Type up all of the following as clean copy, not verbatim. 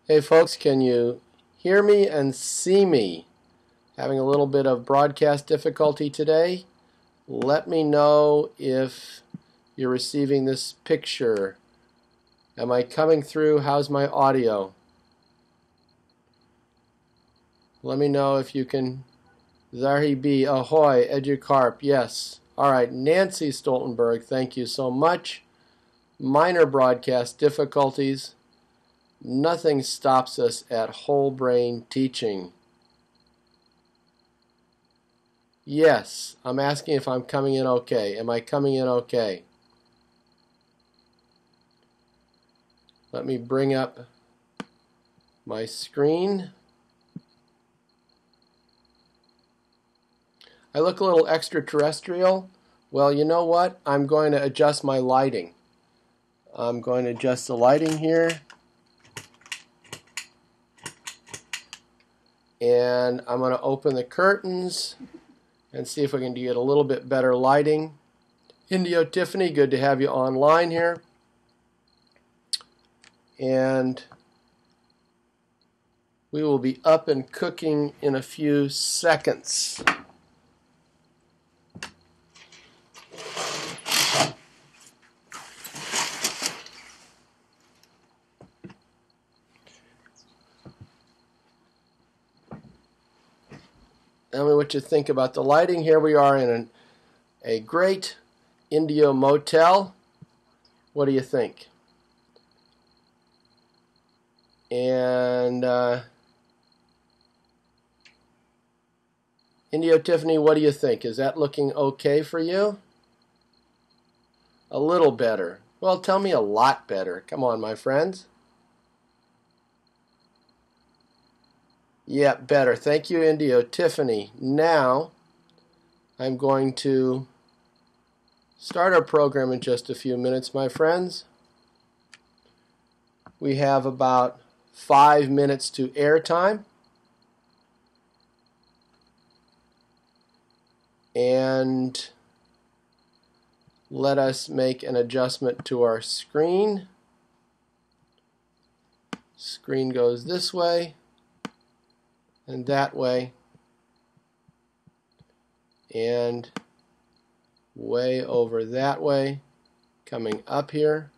Hey folks, can you hear me and see me? Having a little bit of broadcast difficulty today. Let me know if you're receiving this picture. Am I coming through? How's my audio? Let me know if you can. Zahi B. Ahoy, Educarp. Yes. All right. Nancy Stoltenberg, thank you so much. Minor broadcast difficulties. Nothing stops us at whole brain teaching. Yes, I'm asking if I'm coming in okay. Am I coming in okay? Let me bring up my screen. I look a little extraterrestrial. Well, you know what? I'm going to adjust my lighting. I'm going to adjust the lighting here. And I'm going to open the curtains and see if we can get a little bit better lighting. Indio Tiffany, good to have you online here. And we will be up and cooking in a few seconds. Tell me what you think about the lighting. Here we are in a great Indio motel. What do you think? And Indio Tiffany, what do you think? Is that looking okay for you? A little better. Well, tell me a lot better. Come on, my friends. Yeah, better. Thank you, Indio Tiffany. Now, I'm going to start our program in just a few minutes, my friends. We have about 5 minutes to airtime. And let us make an adjustment to our screen. Screen goes this way and that way and way over that way, coming up here.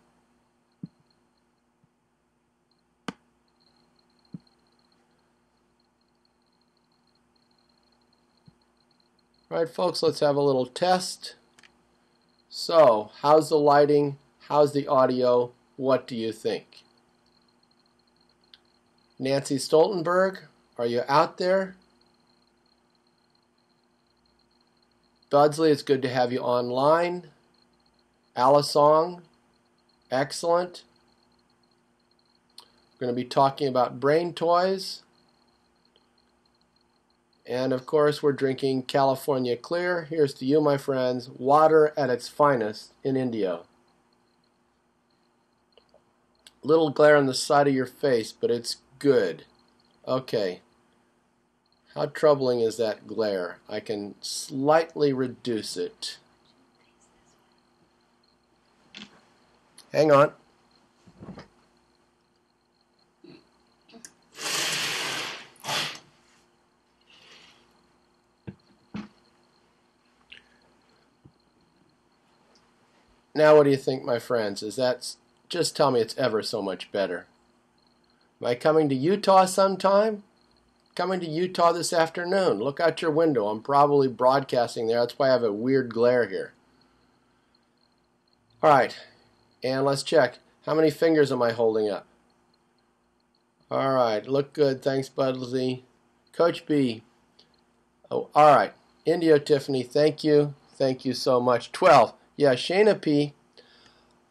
All right, folks, let's have a little test. So, how's the lighting? How's the audio? What do you think? Nancy Stoltenberg, are you out there? Budsley, it's good to have you online. Alisong, excellent. We're going to be talking about brain toys. And of course, we're drinking California Clear. Here's to you, my friends. Water at its finest in India. Little glare on the side of your face, but it's good. Okay. How troubling is that glare? I can slightly reduce it. Hang on. Now what do you think, my friends? Just tell me it's ever so much better. Am I coming to Utah sometime? Coming to Utah this afternoon. Look out your window. I'm probably broadcasting there. That's why I have a weird glare here. All right, and let's check. How many fingers am I holding up? All right, look good. Thanks, Budley. Coach B. Oh, all right. Indio Tiffany, thank you. Thank you so much. 12. Yeah, Shayna P.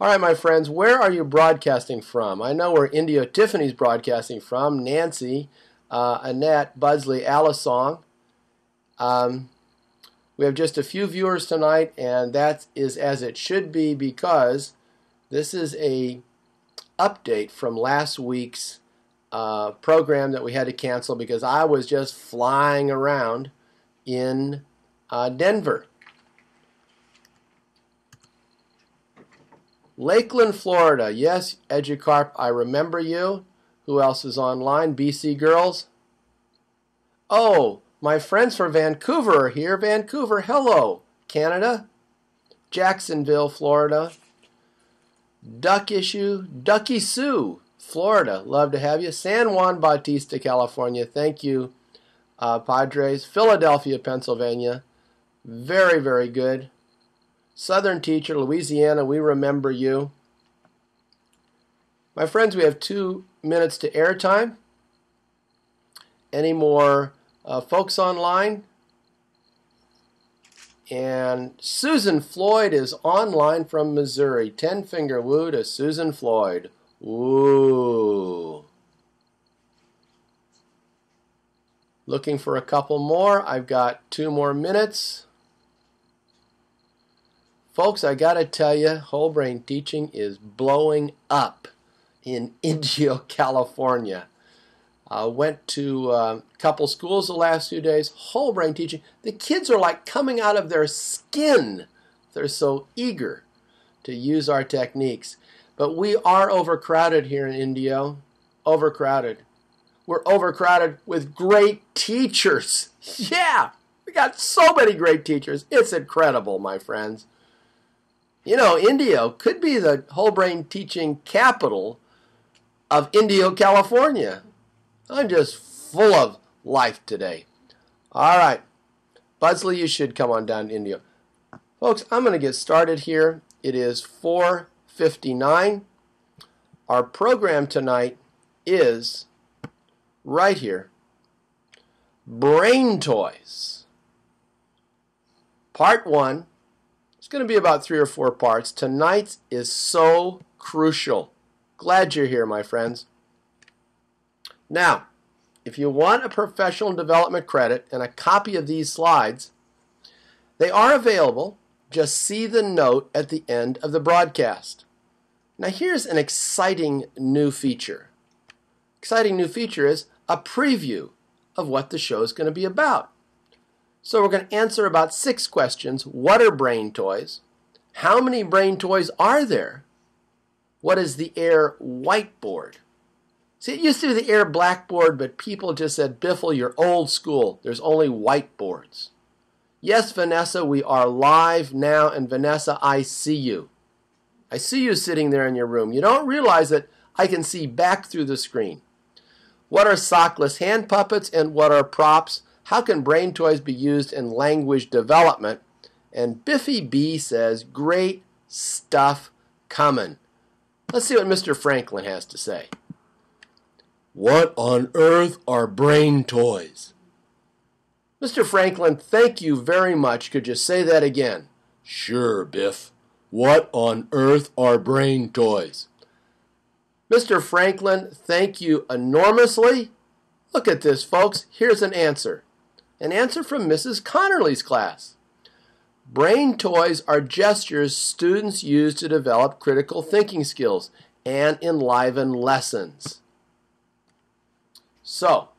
All right, my friends, where are you broadcasting from? I know where Indio Tiffany's broadcasting from. Nancy, Annette, Budsley, Alisong. We have just a few viewers tonight, and that is as it should be because this is a update from last week's program that we had to cancel because I was just flying around in Denver. Lakeland, Florida. Yes, Educarp, I remember you. Who else is online? BC girls? Oh, my friends from Vancouver are here. Vancouver, hello. Canada? Jacksonville, Florida. Duck Issue, Ducky Sue, Florida. Love to have you. San Juan Bautista, California. Thank you, Padres. Philadelphia, Pennsylvania. Very, very good. Southern Teacher, Louisiana. We remember you. My friends, we have 2 minutes to airtime. Any more folks online? And Susan Floyd is online from Missouri. 10-finger woo to Susan Floyd. Woo. Looking for a couple more. I've got 2 more minutes. Folks, I got to tell you, whole brain teaching is blowing up in Indio, California. Went to a couple schools the last few days. Whole brain teaching. The kids are like coming out of their skin. They're so eager to use our techniques. But we are overcrowded here in Indio. Overcrowded. We're overcrowded with great teachers. Yeah, we got so many great teachers. It's incredible, my friends. You know, Indio could be the whole brain teaching capital of Indio, California. I'm just full of life today. All right. Buzzley, you should come on down to India. Folks, I'm going to get started here. It is 4:59. Our program tonight is right here. Brain toys. Part 1. It's going to be about 3 or 4 parts. Tonight's is so crucial. Glad you're here, my friends. Now, if you want a professional development credit and a copy of these slides, they are available. Just see the note at the end of the broadcast. Now, here's an exciting new feature. Exciting new feature is a preview of what the show is going to be about. So we're going to answer about 6 questions. What are brain toys? How many brain toys are there? What is the Air whiteboard? See, it used to be the Air blackboard, but people just said, Biffle, you're old school. There's only whiteboards. Yes, Vanessa, we are live now, and Vanessa, I see you. I see you sitting there in your room. You don't realize that I can see back through the screen. What are Sockless hand puppets and what are props? How can brain toys be used in language development? And Biffy B says, great stuff coming. Let's see what Mr. Franklin has to say. What on earth are brain toys? Mr. Franklin, thank you very much. Could you say that again? Sure, Biff. What on earth are brain toys? Mr. Franklin, thank you enormously. Look at this, folks. Here's an answer. An answer from Mrs. Connerly's class. Brain toys are gestures students use to develop critical thinking skills and enliven lessons. So,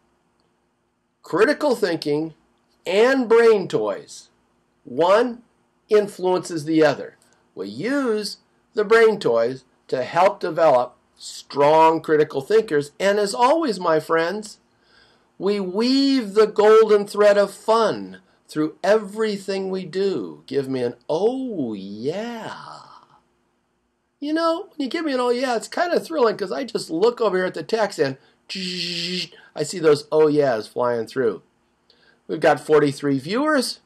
critical thinking and brain toys, one influences the other. We use the brain toys to help develop strong critical thinkers, and as always, my friends, we weave the golden thread of fun through everything we do. Give me an oh yeah. You know, when you give me an oh yeah, it's kind of thrilling because I just look over here at the text and I see those oh yeahs flying through. We've got 43 viewers,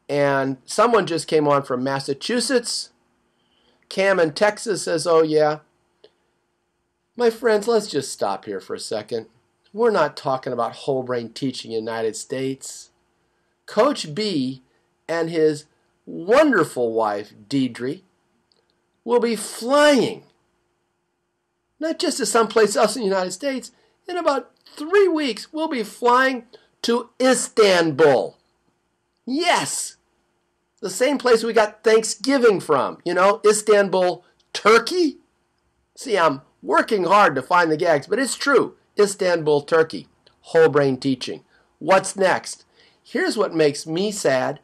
and someone just came on from Massachusetts. Cam in Texas says oh yeah. My friends, let's just stop here for a second. We're not talking about whole brain teaching in the United States. Coach B and his wonderful wife, Deidre, will be flying, not just to someplace else in the United States. In about 3 weeks, we'll be flying to Istanbul. Yes, the same place we got Thanksgiving from. You know, Istanbul, Turkey. See, I'm working hard to find the gags, but it's true. Istanbul, Turkey. Whole brain teaching. What's next? Here's what makes me sad.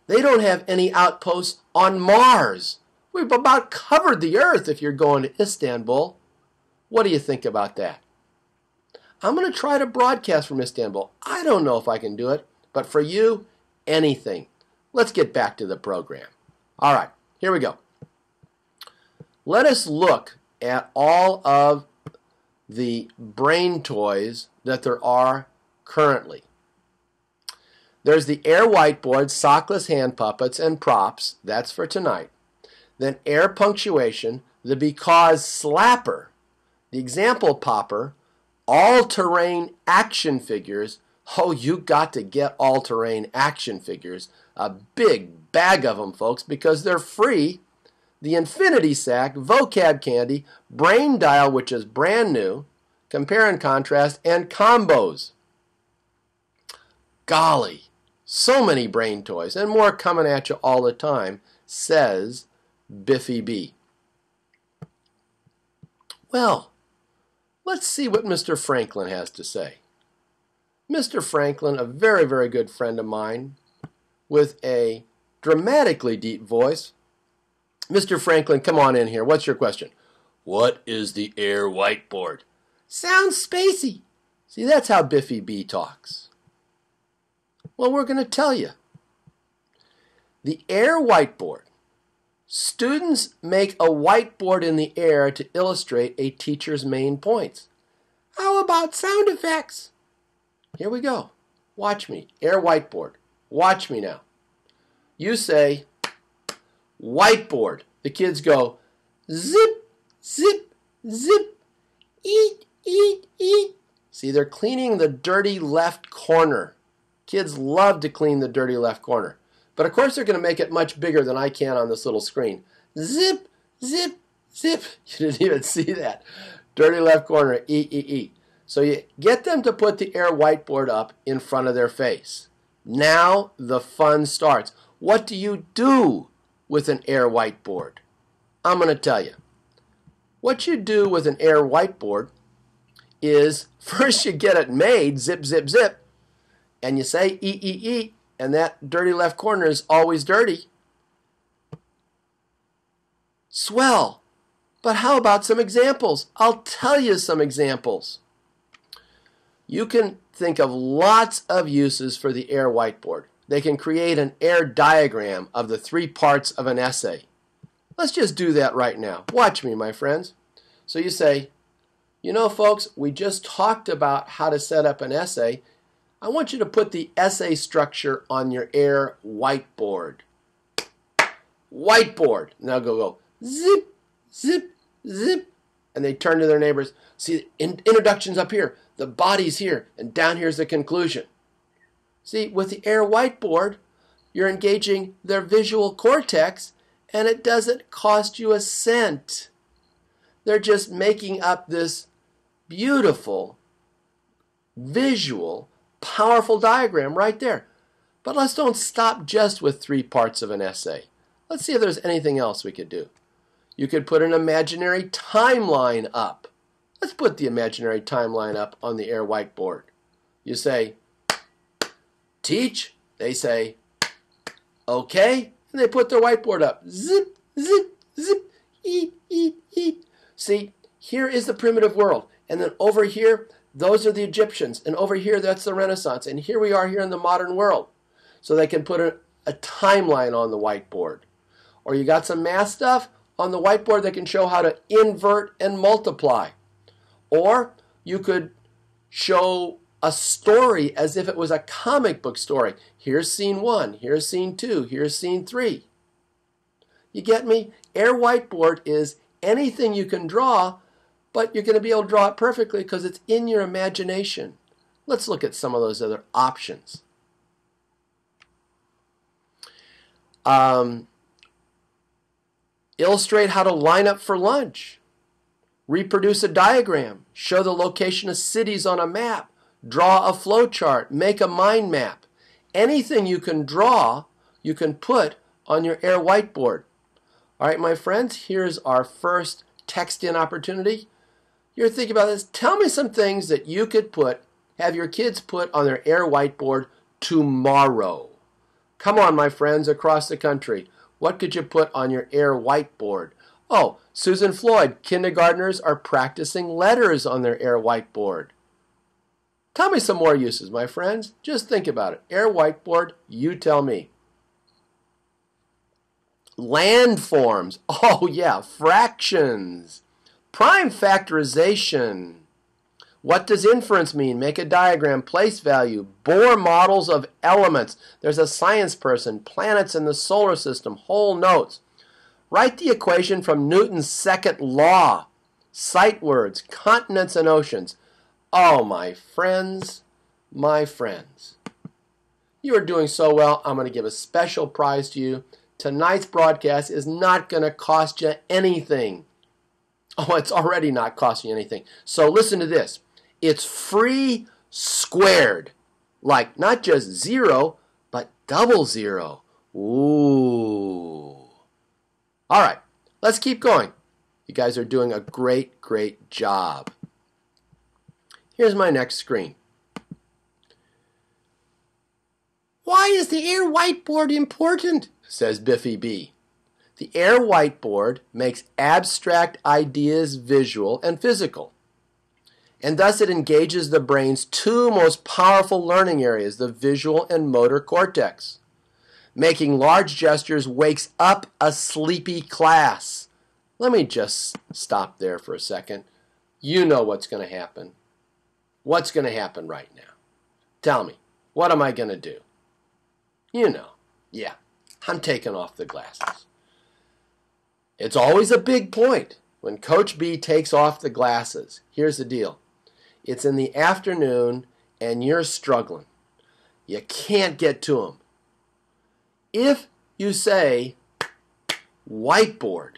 They don't have any outposts on Mars. We've about covered the Earth if you're going to Istanbul. What do you think about that? I'm going to try to broadcast from Istanbul. I don't know if I can do it, but for you, anything. Let's get back to the program. All right, here we go. Let us look at all of the brain toys that there are currently. There's the air whiteboard, sockless hand puppets, and props. That's for tonight. Then air punctuation, the because slapper, the example popper, all-terrain action figures. Oh, you got to get all-terrain action figures. A big bag of them, folks, because they're free. The infinity sack, vocab candy, brain dial, which is brand new, compare and contrast, and combos. Golly, so many brain toys, and more coming at you all the time, says Biffy B. Well, let's see what Mr. Franklin has to say. Mr. Franklin, a very, very good friend of mine, with a dramatically deep voice. Mr. Franklin, come on in here. What's your question? What is the air whiteboard? Sounds spacey. See, that's how Biffy B talks. Well, we're going to tell you. The air whiteboard. Students make a whiteboard in the air to illustrate a teacher's main points. How about sound effects? Here we go. Watch me. Air whiteboard. Watch me now. You say, whiteboard. The kids go, zip, zip, zip, eat, eat, eat. See, they're cleaning the dirty left corner. Kids love to clean the dirty left corner. But of course they're going to make it much bigger than I can on this little screen. Zip, zip, zip. You didn't even see that. Dirty left corner, eat, eat, eat. So you get them to put the air whiteboard up in front of their face. Now the fun starts. What do you do with an air whiteboard? I'm going to tell you. What you do with an air whiteboard is first you get it made, zip, zip, zip, and you say eat, eat, eat, and that dirty left corner is always dirty. Swell. But how about some examples? I'll tell you some examples. You can think of lots of uses for the air whiteboard. They can create an air diagram of the 3 parts of an essay. Let's just do that right now. Watch me, my friends. So you say, you know, folks, we just talked about how to set up an essay. I want you to put the essay structure on your air whiteboard. Whiteboard. Now go zip, zip, zip. And they turn to their neighbors. See, introduction's up here. The body's here. And down here's the conclusion. See, with the air whiteboard, you're engaging their visual cortex, and it doesn't cost you a cent. They're just making up this beautiful, visual, powerful diagram right there. But let's don't stop just with 3 parts of an essay. Let's see if there's anything else we could do. You could put an imaginary timeline up. Let's put the imaginary timeline up on the air whiteboard. You say, teach. They say, okay. And they put their whiteboard up. Zip, zip, zip, eat, eat, eat. See, here is the primitive world. And then over here, those are the Egyptians. And over here, that's the Renaissance. And here we are here in the modern world. So they can put a timeline on the whiteboard. Or you got some math stuff on the whiteboard that can show how to invert and multiply. Or you could show a story as if it was a comic book story. Here's scene 1, here's scene 2, here's scene 3. You get me? Air whiteboard is anything you can draw, but you're going to be able to draw it perfectly because it's in your imagination. Let's look at some of those other options. Illustrate how to line up for lunch. Reproduce a diagram. Show the location of cities on a map. Draw a flow chart. Make a mind map. Anything you can draw, you can put on your air whiteboard. All right, my friends, here's our first text-in opportunity. You're thinking about this. Tell me some things that you could have your kids put on their air whiteboard tomorrow. Come on, my friends across the country. What could you put on your air whiteboard? Oh, Susan Floyd, kindergartners are practicing letters on their air whiteboard. Tell me some more uses, my friends. Just think about it. Air whiteboard, you tell me. Landforms. Oh, yeah. Fractions. Prime factorization. What does inference mean? Make a diagram, place value, Bohr models of elements. There's a science person, planets in the solar system, whole notes. Write the equation from Newton's second law. Sight words, continents and oceans. Oh, my friends, you are doing so well. I'm going to give a special prize to you. Tonight's broadcast is not going to cost you anything. Oh, it's already not costing you anything. So listen to this. It's free squared. Like not just 0, but double 0. Ooh. All right, let's keep going. You guys are doing a great, great job. Here's my next screen. Why is the air whiteboard important? Says Biffy B. The air whiteboard makes abstract ideas visual and physical. And thus it engages the brain's two most powerful learning areas, the visual and motor cortex. Making large gestures wakes up a sleepy class. Let me just stop there for a second. You know what's going to happen. What's going to happen right now? Tell me, what am I going to do? You know, yeah, I'm taking off the glasses. It's always a big point when Coach B takes off the glasses. Here's the deal. It's in the afternoon and you're struggling. You can't get to them. If you say whiteboard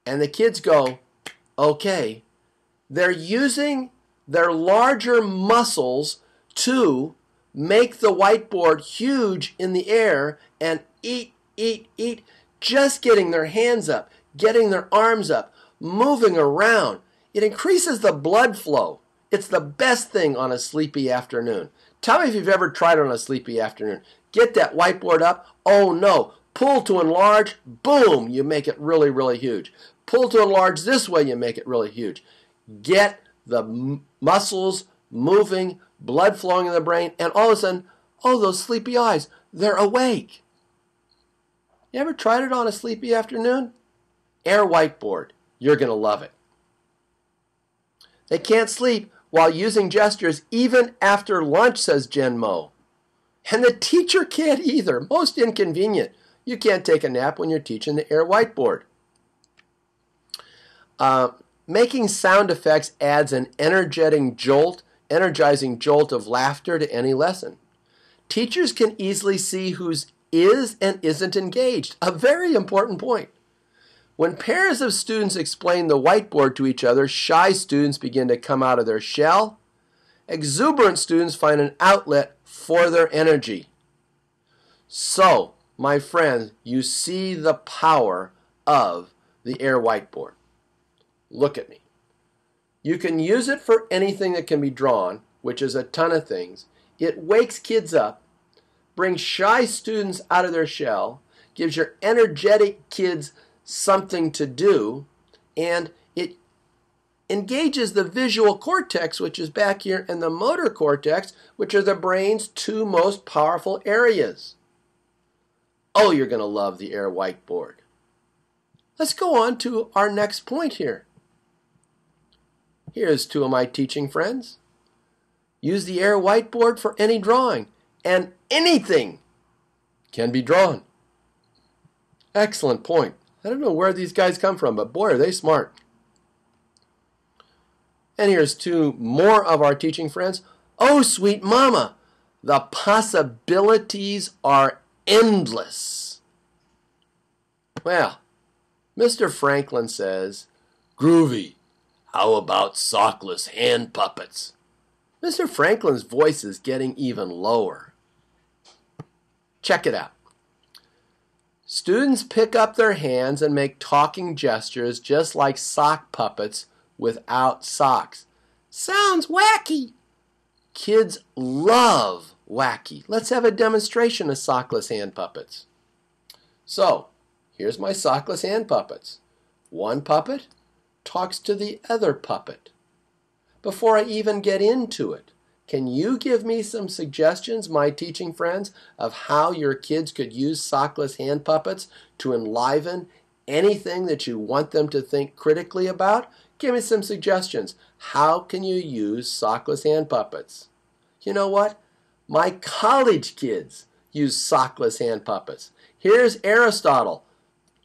and the kids go, okay, they're using their larger muscles to make the whiteboard huge in the air and eat, just getting their hands up, getting their arms up, moving around. It increases the blood flow. It's the best thing on a sleepy afternoon. Tell me if you've ever tried it on a sleepy afternoon. Get that whiteboard up. Oh no. Pull to enlarge. Boom. You make it really, really huge. Pull to enlarge this way. You make it really huge. Get the muscles moving, blood flowing in the brain, and all of a sudden, oh, those sleepy eyes, they're awake. You ever tried it on a sleepy afternoon? Air whiteboard. You're going to love it. They can't sleep while using gestures even after lunch, says Jen Mo. And the teacher can't either. Most inconvenient. You can't take a nap when you're teaching the air whiteboard. Making sound effects adds an energizing jolt of laughter to any lesson. Teachers can easily see who's is and isn't engaged. A very important point. When pairs of students explain the whiteboard to each other, shy students begin to come out of their shell. Exuberant students find an outlet for their energy. So, my friends, you see the power of the air whiteboard. Look at me. You can use it for anything that can be drawn, which is a ton of things. It wakes kids up, brings shy students out of their shell, gives your energetic kids something to do, and it engages the visual cortex, which is back here, and the motor cortex, which are the brain's two most powerful areas. Oh, you're going to love the air whiteboard. Let's go on to our next point here. Here's two of my teaching friends. Use the air whiteboard for any drawing, and anything can be drawn. Excellent point. I don't know where these guys come from, but boy, are they smart. And here's two more of our teaching friends. Oh, sweet mama, the possibilities are endless. Well, Mr. Franklin says, groovy. How about Sockless hand puppets? Mr. Franklin's voice is getting even lower. Check it out. Students pick up their hands and make talking gestures just like sock puppets without socks. Sounds wacky. Kids love wacky. Let's have a demonstration of sockless hand puppets. So, here's my sockless hand puppets. One puppet talks to the other puppet. Before I even get into it, Can you give me some suggestions, my teaching friends, of how your kids could use Sockless hand puppets to enliven anything that you want them to think critically about? Give me some suggestions. How can you use Sockless hand puppets? You know what? My college kids use Sockless hand puppets. Here's Aristotle.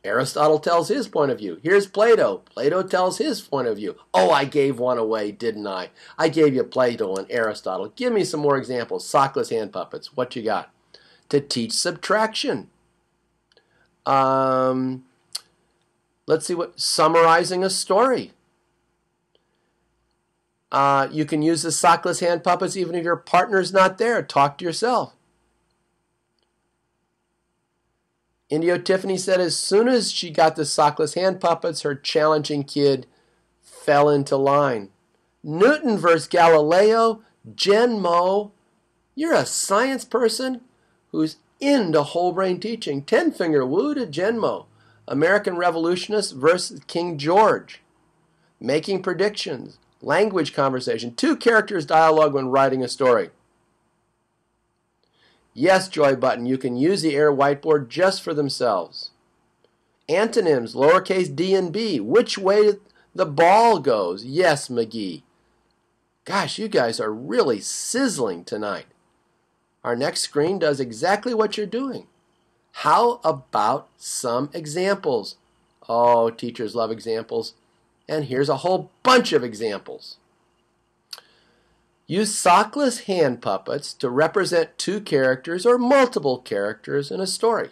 Aristotle tells his point of view. Here's Plato. Plato tells his point of view. Oh, I gave one away, didn't I? I gave you Plato and Aristotle. Give me some more examples. Sockless hand puppets. What you got? To teach subtraction. Let's see what. Summarizing a story. You can use the Sockless hand puppets even if your partner's not there. Talk to yourself. Indio Tiffany said as soon as she got the Sockless hand puppets, her challenging kid fell into line. Newton versus Galileo, Jen Mo, you're a science person who's into whole brain teaching. 10-finger woo to Jen Mo. American Revolutionist versus King George. Making predictions. Language conversation. 2 characters dialogue when writing a story. Yes, Joy Button, you can use the Air whiteboard just for themselves. Antonyms, lowercase d and b. Which way the ball goes. Yes, McGee. Gosh, you guys are really sizzling tonight. Our next screen does exactly what you're doing. How about some examples? Oh, teachers love examples. And here's a whole bunch of examples. Use Sockless hand puppets to represent 2 characters or multiple characters in a story.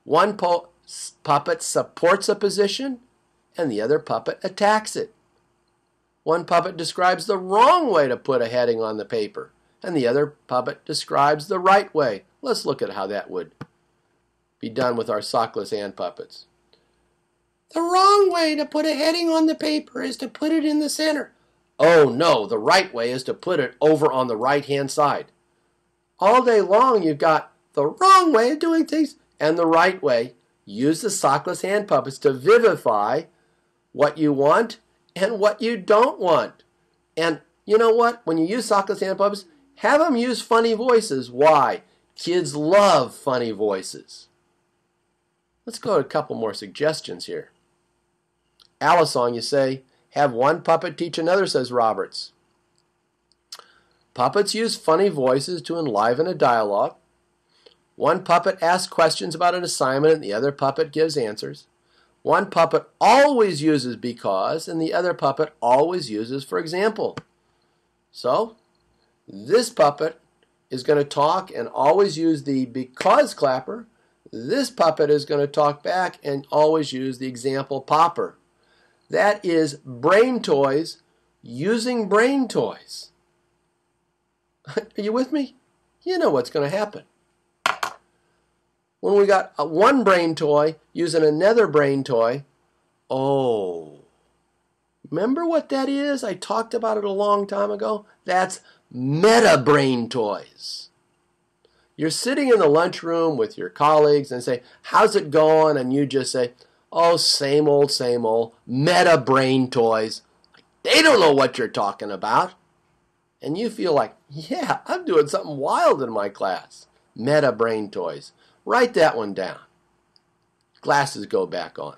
One puppet supports a position and the other puppet attacks it. One puppet describes the wrong way to put a heading on the paper and the other puppet describes the right way. Let's look at how that would be done with our Sockless hand puppets. The wrong way to put a heading on the paper is to put it in the center. Oh no, the right way is to put it over on the right-hand side. All day long you've got the wrong way of doing things and the right way. Use the Sockless hand puppets to vivify what you want and what you don't want. And you know what? When you use Sockless hand puppets, have them use funny voices. Why? Kids love funny voices. Let's go to a couple more suggestions here. Alisong, you say, have one puppet teach another, says Roberts. Puppets use funny voices to enliven a dialogue. One puppet asks questions about an assignment and the other puppet gives answers. One puppet always uses because and the other puppet always uses for example. So, this puppet is going to talk and always use the because clapper. This puppet is going to talk back and always use the example popper. That is brain toys using brain toys. Are you with me? You know what's going to happen. When we got one brain toy using another brain toy, oh, remember what that is? I talked about it a long time ago. That's meta brain toys. You're sitting in the lunchroom with your colleagues and say, how's it going? And you just say, oh, same old, meta brain toys. They don't know what you're talking about. And you feel like, yeah, I'm doing something wild in my class. Meta brain toys. Write that one down. Glasses go back on.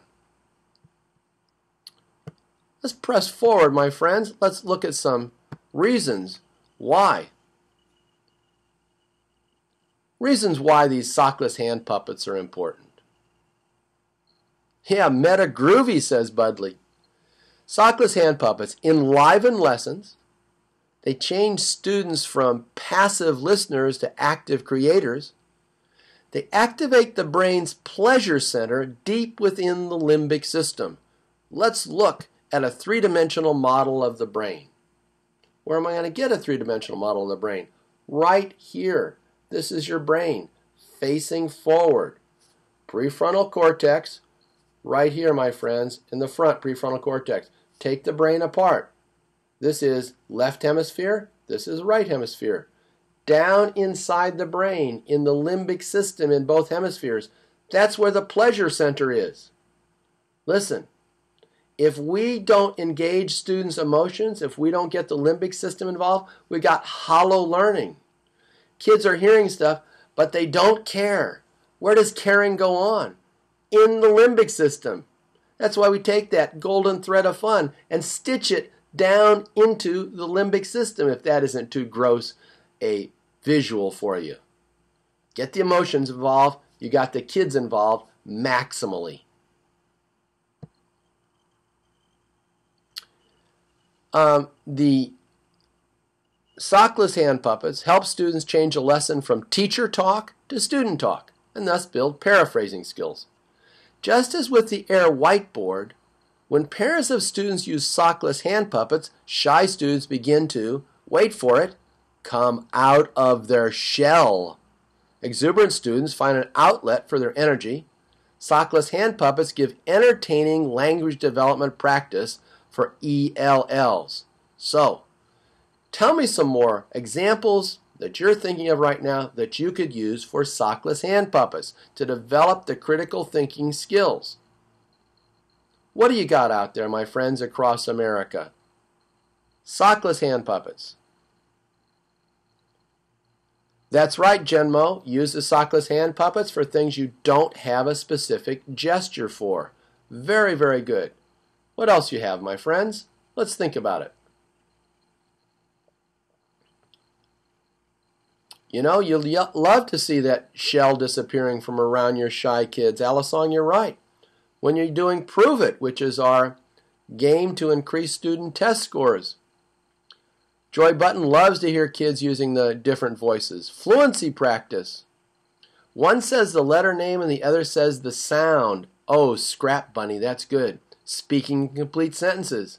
Let's press forward, my friends. Let's look at some reasons why. Reasons why these Sockless hand puppets are important. Yeah, meta groovy, says Budley. Sockless hand puppets enliven lessons. They change students from passive listeners to active creators. They activate the brain's pleasure center deep within the limbic system. Let's look at a 3-dimensional model of the brain. Where am I going to get a 3-dimensional model of the brain? Right here. This is your brain facing forward. Prefrontal cortex, right here, my friends, in the front, prefrontal cortex. Take the brain apart. This is left hemisphere. This is right hemisphere. Down inside the brain, in the limbic system in both hemispheres, that's where the pleasure center is. Listen, If we don't engage students' emotions, if we don't get the limbic system involved, we got hollow learning. Kids are hearing stuff, but they don't care. Where does caring go on? In the limbic system. That's why we take that golden thread of fun and stitch it down into the limbic system, if that isn't too gross a visual for you. Get the emotions involved. You got the kids involved maximally. The Sockless hand puppets help students change a lesson from teacher talk to student talk, and thus build paraphrasing skills. Just as with the air whiteboard, when pairs of students use Sockless hand puppets, shy students begin to, wait for it, come out of their shell. Exuberant students find an outlet for their energy. Sockless hand puppets give entertaining language development practice for ELLs. So, tell me some more examples that you're thinking of right now that you could use for Sockless hand puppets to develop the critical thinking skills. What do you got out there, my friends across America? Sockless hand puppets. That's right, Genmo. Use the Sockless hand puppets for things you don't have a specific gesture for. Very, very good. What else you have, my friends? Let's think about it. You know, you'll love to see that shell disappearing from around your shy kids. Alisong, you're right. When you're doing Prove It, which is our game to increase student test scores. Joy Button loves to hear kids using the different voices. Fluency practice. One says the letter name and the other says the sound. Oh, Scrap Bunny, that's good. Speaking complete sentences.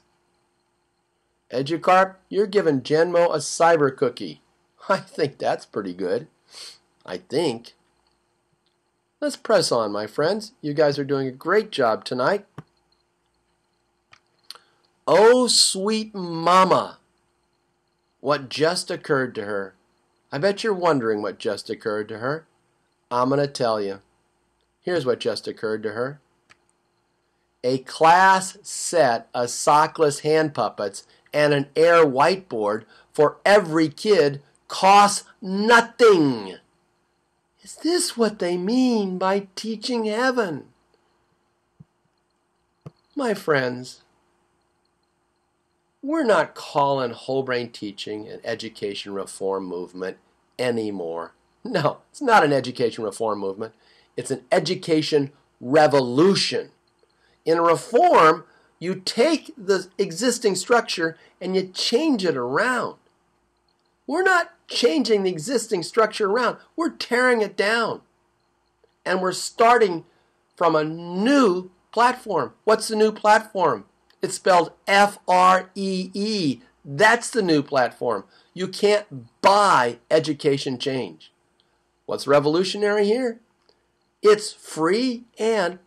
Educarp, you're giving Genmo a cyber cookie. I think that's pretty good. I think. Let's press on, my friends. You guys are doing a great job tonight. Oh, sweet mama. What just occurred to her? I bet you're wondering what just occurred to her. I'm going to tell you. Here's what just occurred to her. A class set of Sockless hand puppets and an air whiteboard for every kid costs nothing. Is this what they mean by teaching heaven? My friends, we're not calling whole brain teaching an education reform movement anymore. No, it's not an education reform movement. It's an education revolution. In reform, you take the existing structure and you change it around. We're not changing the existing structure around. We're tearing it down. And we're starting from a new platform. What's the new platform? It's spelled F-R-E-E. That's the new platform. You can't buy education change. What's revolutionary here? It's free, and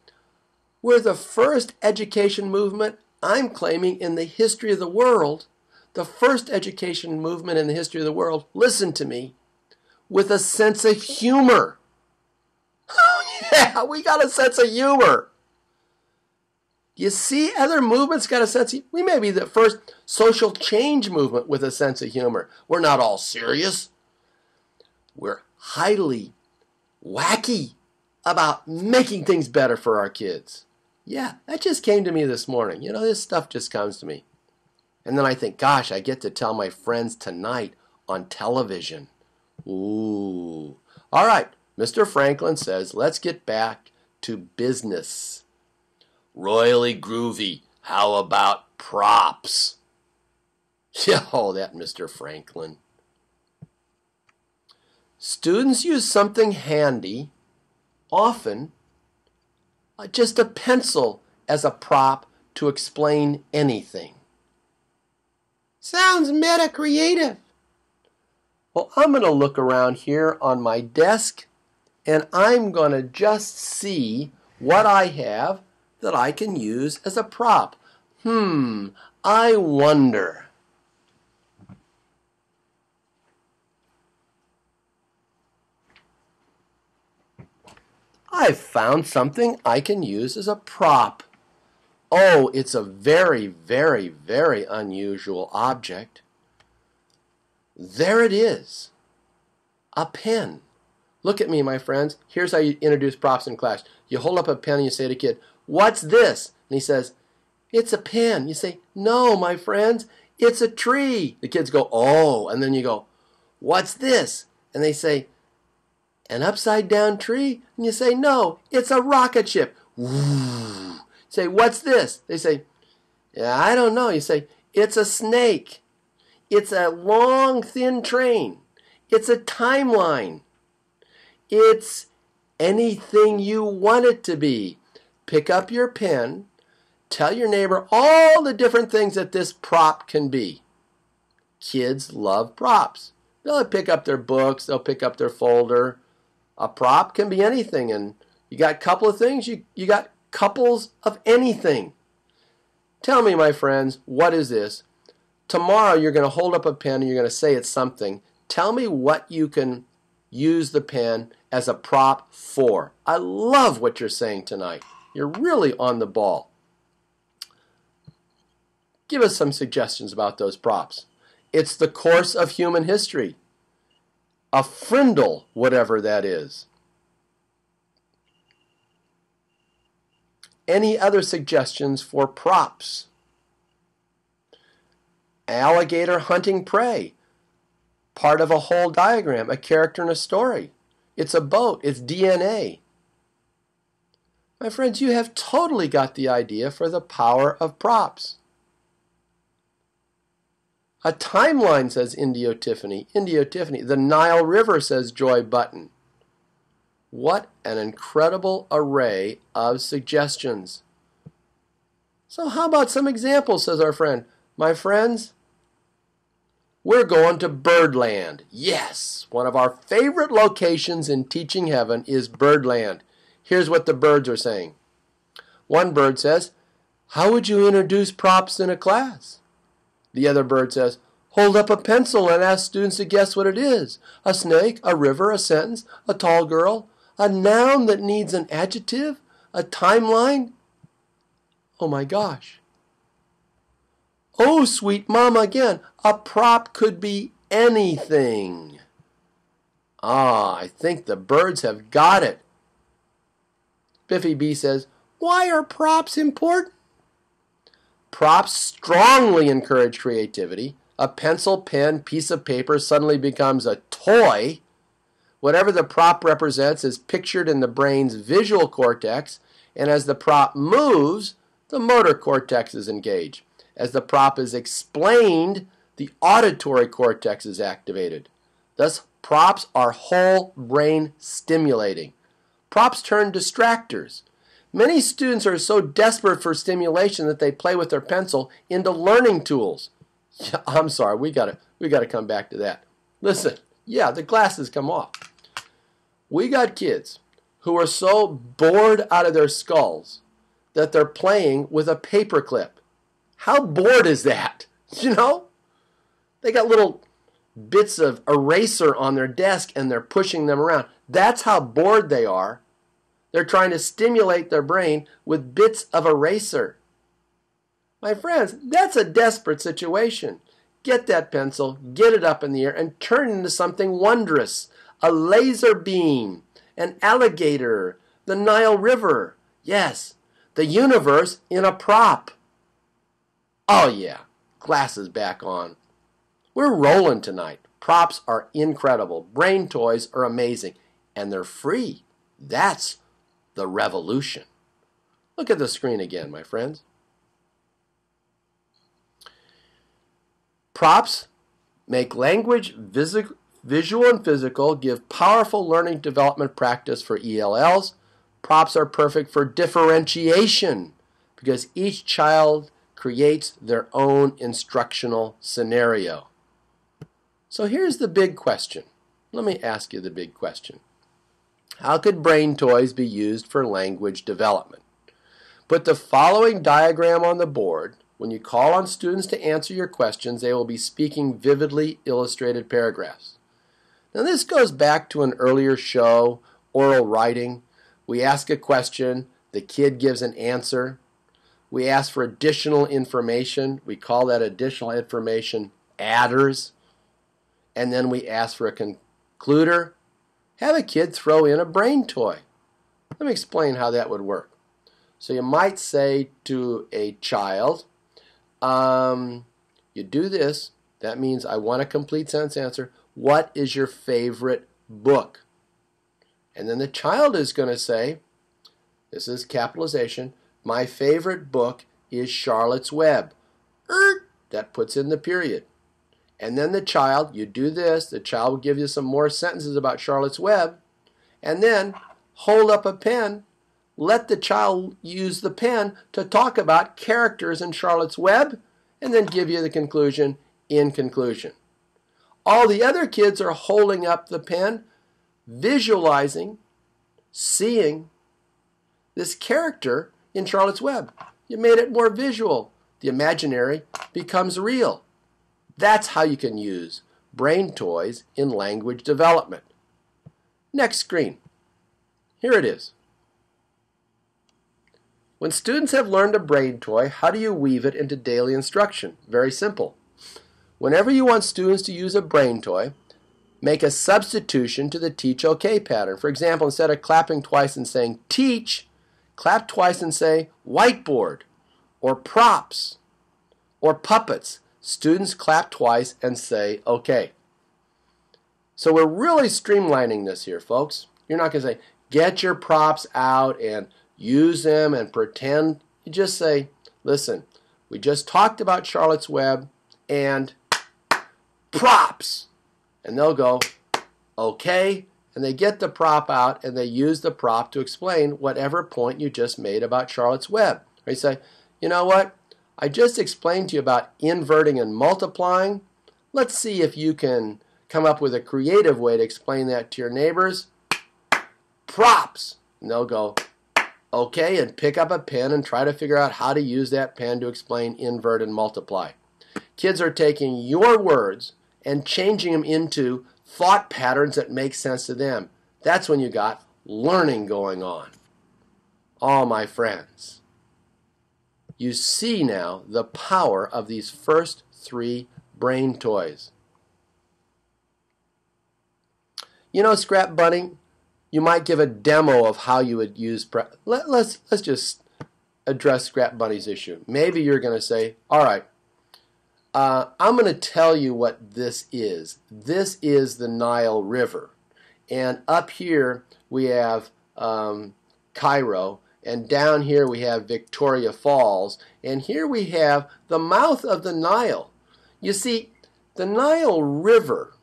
we're the first education movement, I'm claiming, in the history of the world, the first education movement in the history of the world, listen to me, with a sense of humor. Oh yeah, we got a sense of humor. You see, other movements got a sense of, we may be the first social change movement with a sense of humor. We're not all serious. We're highly wacky about making things better for our kids. Yeah, that just came to me this morning. You know, this stuff just comes to me. And then I think, gosh, I get to tell my friends tonight on television. Ooh. All right, Mr. Franklin says, let's get back to business. Royally groovy. How about props? Yeah, oh, that Mr. Franklin. Students use something handy, often just a pencil as a prop to explain anything. Sounds meta-creative. Well, I'm going to look around here on my desk, and I'm going to just see what I have that I can use as a prop. I wonder. I've found something I can use as a prop. Oh, it's a very, very, very unusual object. There it is. A pen. Look at me, my friends. Here's how you introduce props in class. You hold up a pen and you say to a kid, "What's this?" And he says, "It's a pen." You say, "No, my friends, it's a tree." The kids go, "Oh," and then you go, "What's this?" And they say, "An upside down tree?" And you say, "No, it's a rocket ship." Woo. Say, "What's this?" They say, "Yeah, I don't know." You say, "It's a snake. It's a long, thin train. It's a timeline. It's anything you want it to be." Pick up your pen. Tell your neighbor all the different things that this prop can be. Kids love props. They'll pick up their books. They'll pick up their folder. A prop can be anything. And you got a couple of things. You got couples of anything. Tell me, my friends, what is this? Tomorrow you're going to hold up a pen and you're going to say it's something. Tell me what you can use the pen as a prop for. I love what you're saying tonight. You're really on the ball. Give us some suggestions about those props. It's the course of human history. A frindle, whatever that is. Any other suggestions for props? Alligator hunting prey. Part of a whole diagram, a character in a story. It's a boat. It's DNA. My friends, you have totally got the idea for the power of props. A timeline, says Indio Tiffany. Indio Tiffany. The Nile River, says Joy Button. What an incredible array of suggestions. So how about some examples, says our friend. My friends, we're going to Birdland. Yes, one of our favorite locations in Teaching Heaven is Birdland. Here's what the birds are saying. One bird says, "How would you introduce props in a class?" The other bird says, "Hold up a pencil and ask students to guess what it is. A snake, a river, a sentence, a tall girl, a noun that needs an adjective, a timeline." Oh my gosh. Oh, sweet mama again. A prop could be anything. I think the birds have got it. Biffy B says, "Why are props important?" Props strongly encourage creativity. A pencil, pen, piece of paper suddenly becomes a toy. Whatever the prop represents is pictured in the brain's visual cortex, and as the prop moves, the motor cortex is engaged. As the prop is explained, the auditory cortex is activated. Thus, props are whole brain stimulating. Props turn distractors. Many students are so desperate for stimulation that they play with their pencil into learning tools. Yeah, I'm sorry, we gotta come back to that. Listen, yeah, the glasses come off. We got kids who are so bored out of their skulls that they're playing with a paper clip. How bored is that? You know? They got little bits of eraser on their desk and they're pushing them around. That's how bored they are. They're trying to stimulate their brain with bits of eraser. My friends, that's a desperate situation. Get that pencil, get it up in the air, and turn it into something wondrous. A laser beam, an alligator, the Nile River. Yes, the universe in a prop. Oh yeah, glasses back on. We're rolling tonight. Props are incredible. Brain toys are amazing. And they're free. That's the revolution. Look at the screen again, my friends. Props make language visual and physical, give powerful learning development practice for ELLs. Props are perfect for differentiation because each child creates their own instructional scenario. So here's the big question. Let me ask you the big question. How could brain toys be used for language development? Put the following diagram on the board. When you call on students to answer your questions, they will be speaking vividly illustrated paragraphs. Now this goes back to an earlier show, oral writing. We ask a question, the kid gives an answer. We ask for additional information. We call that additional information adders. And then we ask for a concluder. Have a kid throw in a brain toy. Let me explain how that would work. So you might say to a child, you do this. That means I want a complete sentence answer. What is your favorite book? And then the child is going to say, this is capitalization, my favorite book is Charlotte's Web. That puts in the period. And then the child, you do this, the child will give you some more sentences about Charlotte's Web, and then hold up a pen, let the child use the pen to talk about characters in Charlotte's Web, and then give you the conclusion in conclusion. All the other kids are holding up the pen, visualizing, seeing this character in Charlotte's Web. You made it more visual. The imaginary becomes real. That's how you can use brain toys in language development. Next screen. Here it is. When students have learned a brain toy, how do you weave it into daily instruction? Very simple. Whenever you want students to use a brain toy, make a substitution to the teach OK pattern. For example, instead of clapping twice and saying teach, clap twice and say whiteboard, or props, or puppets. Students clap twice and say OK. So we're really streamlining this here, folks. You're not going to say, get your props out and use them and pretend. You just say, listen, we just talked about Charlotte's Web and props. And they'll go, okay, and they get the prop out and they use the prop to explain whatever point you just made about Charlotte's Web. Or you say, you know what, I just explained to you about inverting and multiplying. Let's see if you can come up with a creative way to explain that to your neighbors. Props. And they'll go, okay, and pick up a pen and try to figure out how to use that pen to explain invert and multiply. Kids are taking your words and changing them into thought patterns that make sense to them. That's when you got learning going on. All my friends, you see now the power of these first three brain toys. You know, Scrap Bunny, you might give a demo of how you would use let's just address Scrap Bunny's issue. Maybe you're going to say, all right, I'm going to tell you what this is. This is the Nile River. And up here we have Cairo. And down here we have Victoria Falls. And here we have the mouth of the Nile. You see, the Nile River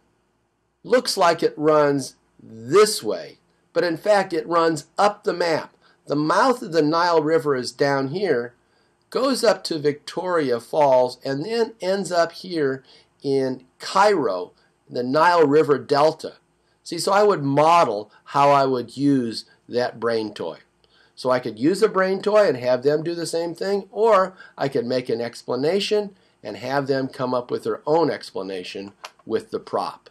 looks like it runs this way. But in fact, it runs up the map. The mouth of the Nile River is down here, goes up to Victoria Falls, and then ends up here in Cairo, the Nile River Delta. See, so I would model how I would use that brain toy. So I could use a brain toy and have them do the same thing, or I could make an explanation and have them come up with their own explanation with the prop.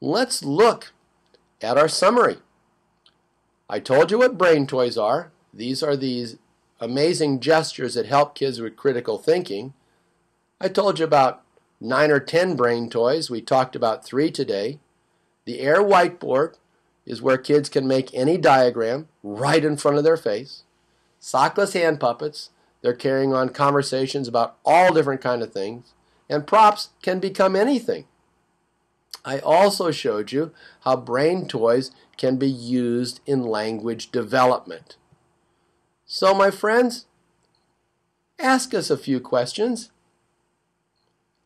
Let's look at our summary. I told you what brain toys are. These are these amazing gestures that help kids with critical thinking. I told you about 9 or 10 brain toys. We talked about 3 today. The Air whiteboard is where kids can make any diagram right in front of their face. Sockless hand puppets, they're carrying on conversations about all different kinds of things. And props can become anything. I also showed you how brain toys can be used in language development. So, my friends, ask us a few questions,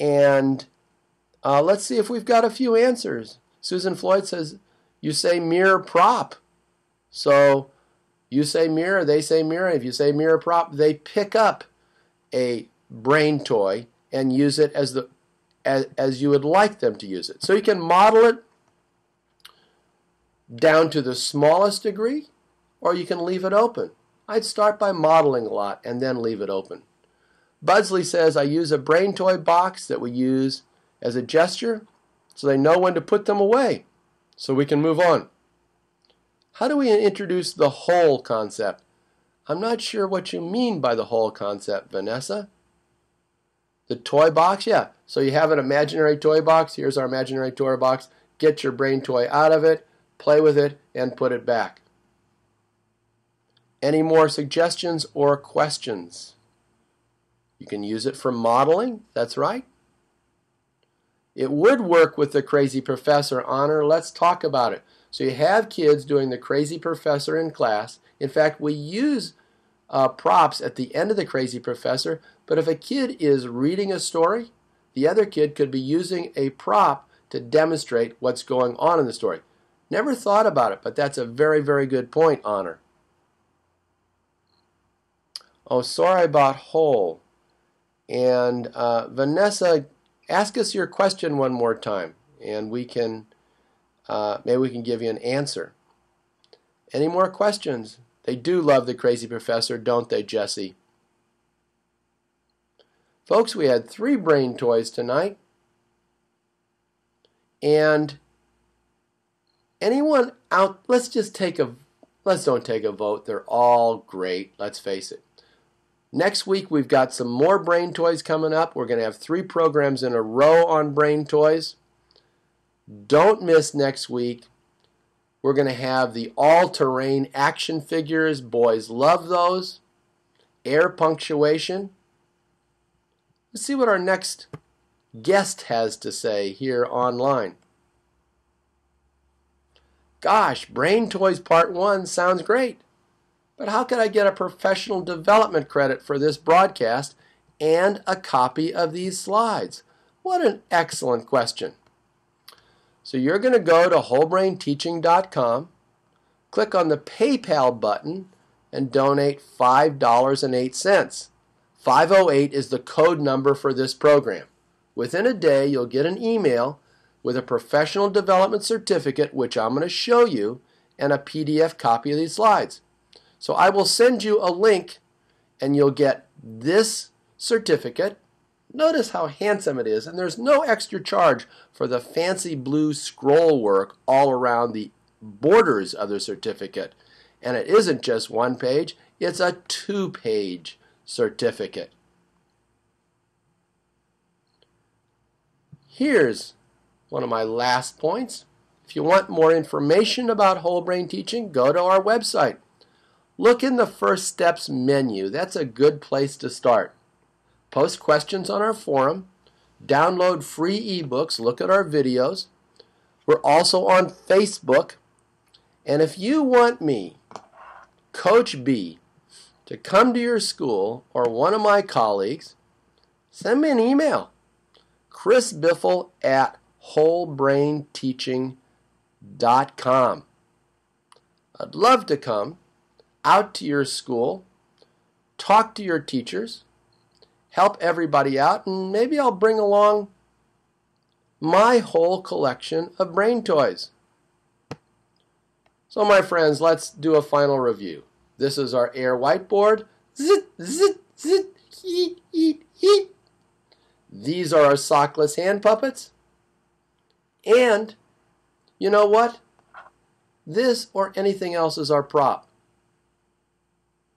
and let's see if we've got a few answers. Susan Floyd says, you say mirror prop. So, you say mirror, they say mirror. If you say mirror prop, they pick up a brain toy and use it as you would like them to use it. So you can model it down to the smallest degree, or you can leave it open. I'd start by modeling a lot and then leave it open. Budsley says, I use a brain toy box that we use as a gesture so they know when to put them away, so we can move on. How do we introduce the whole concept? I'm not sure what you mean by the whole concept, Vanessa. The toy box? Yeah. So you have an imaginary toy box. Here's our imaginary toy box. Get your brain toy out of it, play with it, and put it back. Any more suggestions or questions? You can use it for modeling. That's right. It would work with the Crazy Professor honor. Let's talk about it. So you have kids doing the Crazy Professor in class. In fact, we use props at the end of the Crazy Professor, but if a kid is reading a story, the other kid could be using a prop to demonstrate what's going on in the story. Never thought about it, but that's a very, very good point, Honor. Oh, sorry about whole. And Vanessa, ask us your question one more time, and we can maybe we can give you an answer. Any more questions? They do love the Crazy Professor, don't they, Jesse? Folks, we had 3 brain toys tonight. And anyone out, let's don't take a vote. They're all great, let's face it. Next week, we've got some more brain toys coming up. We're going to have 3 programs in a row on brain toys. Don't miss next week. We're going to have the all-terrain action figures. Boys love those. Air punctuation. Let's see what our next guest has to say here online. Gosh, Brain Toys Part 1 sounds great. But how could I get a professional development credit for this broadcast and a copy of these slides? What an excellent question. So you're going to go to wholebrainteaching.com, click on the PayPal button, and donate $5.08. 508 is the code number for this program. Within a day, you'll get an email with a professional development certificate, which I'm going to show you, and a PDF copy of these slides. So I will send you a link, and you'll get this certificate. Notice how handsome it is, and there's no extra charge for the fancy blue scroll work all around the borders of the certificate. And it isn't just 1 page, it's a 2-page certificate. Here's one of my last points. If you want more information about whole brain teaching, go to our website. Look in the First Steps menu. That's a good place to start. Post questions on our forum. Download free ebooks. Look at our videos. We're also on Facebook. And if you want me, Coach B, to come to your school or one of my colleagues, send me an email. chrisbiffle@wholebrainteaching.com. I'd love to come out to your school, talk to your teachers, help everybody out, and maybe I'll bring along my whole collection of brain toys. So my friends, let's do a final review. This is our air whiteboard. Zit, zit, zit, heat, heat, heat. These are our Sockless hand puppets. And you know what? This or anything else is our prop.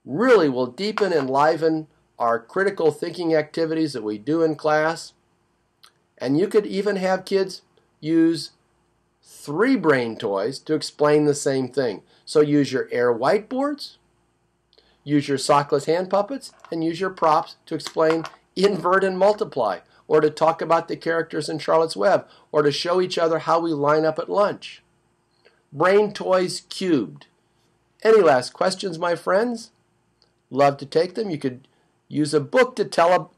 Really will deepen and enliven our critical thinking activities that we do in class. And you could even have kids use 3 brain toys to explain the same thing. So use your air whiteboards, use your Sockless hand puppets, and use your props to explain invert and multiply, or to talk about the characters in Charlotte's Web, or to show each other how we line up at lunch. Brain toys cubed. Any last questions, my friends? Love to take them. You could use a book to tell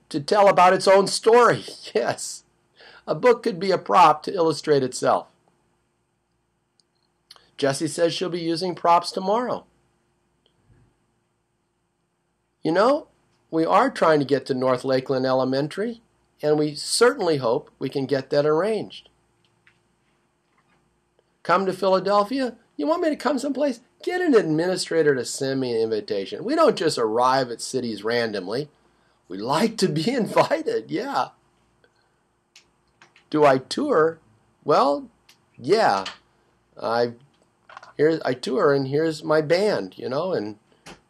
about its own story. Yes. A book could be a prop to illustrate itself. Jessie says she'll be using props tomorrow. You know, we are trying to get to North Lakeland Elementary, and we certainly hope we can get that arranged. Come to Philadelphia? You want me to come someplace? Get an administrator to send me an invitation. We don't just arrive at cities randomly. We like to be invited, yeah. Do I tour? Well, yeah. I've I tour, and here's my band, and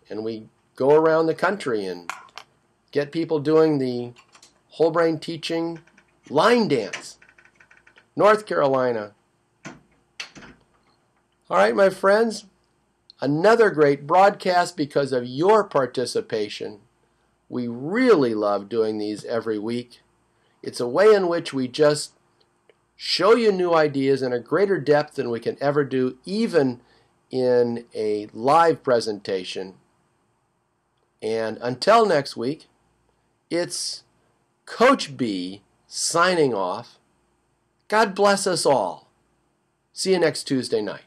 we go around the country and get people doing the whole brain teaching line dance. North Carolina. All right, my friends, another great broadcast because of your participation. We really love doing these every week. It's a way in which we just show you new ideas in a greater depth than we can ever do, even in a live presentation. And until next week, it's Coach B signing off. God bless us all. See you next Tuesday night.